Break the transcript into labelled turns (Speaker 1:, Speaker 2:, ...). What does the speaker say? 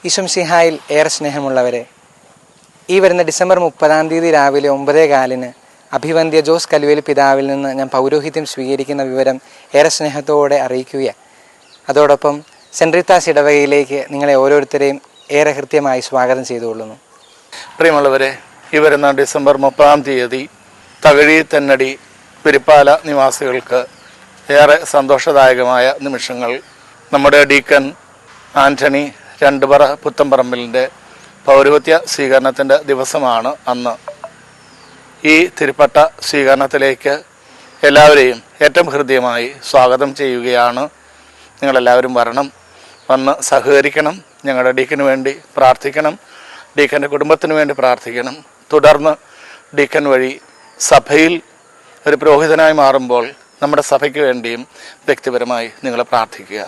Speaker 1: ഈശംസിഹായിൽ ഏറെ സ്നേഹമുള്ളവരെ, ഈ വരുന്ന ഡിസംബർ 30 രാവിലെ 9:15 അഭിവന്ദ്യ ജോസ് കലുവേൽ പിതാവിൽ നിന്ന് ഞാൻ പൗരോഹിത്യം സ്വീകരിക്കുന്ന വിവരം ഏറെ സ്നേഹത്തോടെ അറിയിക്കുകയാണ്. അതോടൊപ്പം സെൻറ് റീത്താസ് ഇടവകയിലേക്ക് നിങ്ങളെ ഓരോരുത്തരെയും ഏറെ ഹൃദ്യമായി സ്വാഗതം ചെയ്തുകൊള്ളുന്നു.
Speaker 2: പ്രിയമുള്ളവരെ, ഈ വരുന്ന ഡിസംബർ 30 തകഴി തെന്നടി പെരിപ്പാല നിവാസികൾക്ക് ഏറെ സന്തോഷദായകമായ നിമിഷങ്ങൾ. നമ്മുടെ ഡീക്കൻ ആൻ്റണി രണ്ടുപറ പുത്തമ്പറമ്പിലിൻ്റെ പൗരോഹിത്യ സ്വീകരണത്തിൻ്റെ ദിവസമാണ് അന്ന്. ഈ തിരുപ്പട്ട സ്വീകരണത്തിലേക്ക് എല്ലാവരെയും ഏറ്റവും ഹൃദ്യമായി സ്വാഗതം ചെയ്യുകയാണ്. നിങ്ങളെല്ലാവരും വന്ന് സഹകരിക്കണം. ഞങ്ങളുടെ ഡീക്കന് വേണ്ടി പ്രാർത്ഥിക്കണം. ഡീക്കൻ്റെ കുടുംബത്തിന് വേണ്ടി പ്രാർത്ഥിക്കണം. തുടർന്ന് ഡീക്കൻ വഴി സഭയിൽ ഒരു പുരോഹിതനായി മാറുമ്പോൾ നമ്മുടെ സഭയ്ക്ക് വേണ്ടിയും വ്യക്തിപരമായി നിങ്ങൾ പ്രാർത്ഥിക്കുക.